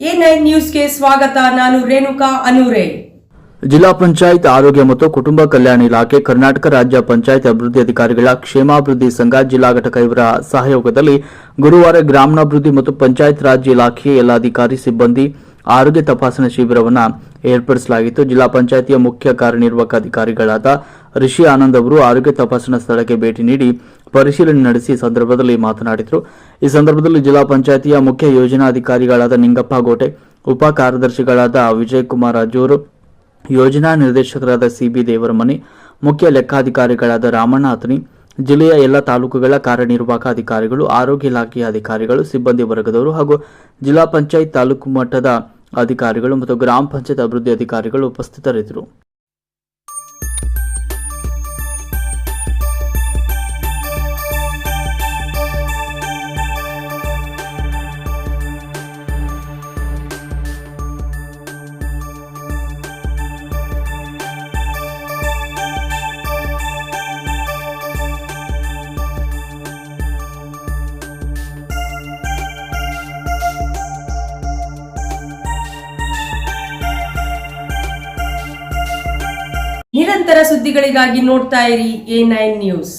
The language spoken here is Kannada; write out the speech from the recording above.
A9 ನ್ಯೂಸ್ಗೆ ಸ್ವಾಗತ. ನಾನು ರೇಣುಕಾ ಅನೂರೆ. ಜಿಲ್ಲಾ ಪಂಚಾಯತ್ ಆರೋಗ್ಯ ಮತ್ತು ಕುಟುಂಬ ಕಲ್ಯಾಣ ಇಲಾಖೆ, ಕರ್ನಾಟಕ ರಾಜ್ಯ ಪಂಚಾಯತ್ ಅಭಿವೃದ್ಧಿ ಅಧಿಕಾರಿಗಳ ಕ್ಷೇಮಾಭಿವೃದ್ಧಿ ಸಂಘ ಜಿಲ್ಲಾ ಘಟಕ ಇವರ ಸಹಯೋಗದಲ್ಲಿ ಗುರುವಾರ ಗ್ರಾಮೀಣಾಭಿವೃದ್ಧಿ ಮತ್ತು ಪಂಚಾಯತ್ ರಾಜ್ ಇಲಾಖೆಯ ಎಲ್ಲ ಅಧಿಕಾರಿ ಸಿಬ್ಬಂದಿ ಆರೋಗ್ಯ ತಪಾಸಣಾ ಶಿಬಿರವನ್ನು ಏರ್ಪಡಿಸಲಾಗಿತ್ತು. ಜಿಲ್ಲಾ ಪಂಚಾಯತಿಯ ಮುಖ್ಯ ಕಾರ್ಯನಿರ್ವಾಹಕ ಅಧಿಕಾರಿಗಳಾದ ರಿಷಿ ಆನಂದ್ ಅವರು ಆರೋಗ್ಯ ತಪಾಸಣಾ ಸ್ಥಳಕ್ಕೆ ಭೇಟಿ ನೀಡಿ ಪರಿಶೀಲನೆ ನಡೆಸಿ ಸಂದರ್ಭದಲ್ಲಿ ಮಾತನಾಡಿದರು. ಈ ಸಂದರ್ಭದಲ್ಲಿ ಜಿಲ್ಲಾ ಪಂಚಾಯತಿಯ ಮುಖ್ಯ ಯೋಜನಾಧಿಕಾರಿಗಳಾದ ನಿಂಗಪ್ಪ ಗೋಟೆ, ಉಪ ಕಾರ್ಯದರ್ಶಿಗಳಾದ ವಿಜಯಕುಮಾರ್ ಅಜೂರು, ಯೋಜನಾ ನಿರ್ದೇಶಕರಾದ ಸಿಬಿ ದೇವರಮನಿ, ಮುಖ್ಯ ಲೆಕ್ಕಾಧಿಕಾರಿಗಳಾದ ರಾಮಣ್ಣ ಹತ್ನಿ, ಜಿಲ್ಲೆಯ ಎಲ್ಲ ತಾಲೂಕುಗಳ ಕಾರ್ಯನಿರ್ವಾಹಕ ಅಧಿಕಾರಿಗಳು, ಆರೋಗ್ಯ ಇಲಾಖೆಯ ಅಧಿಕಾರಿಗಳು, ಸಿಬ್ಬಂದಿ ವರ್ಗದವರು ಹಾಗೂ ಜಿಲ್ಲಾ ಪಂಚಾಯತ್ ತಾಲೂಕು ಮಟ್ಟದ ಅಧಿಕಾರಿಗಳು ಮತ್ತು ಗ್ರಾಮ ಪಂಚಾಯತ್ ಅಭಿವೃದ್ಧಿ ಅಧಿಕಾರಿಗಳು ಉಪಸ್ಥಿತರಿದ್ದರು. ನಿರಂತರ ಸುದ್ದಿಗಳಿಗಾಗಿ ನೋಡ್ತಾ ಇರಿ A9 ನ್ಯೂಸ್.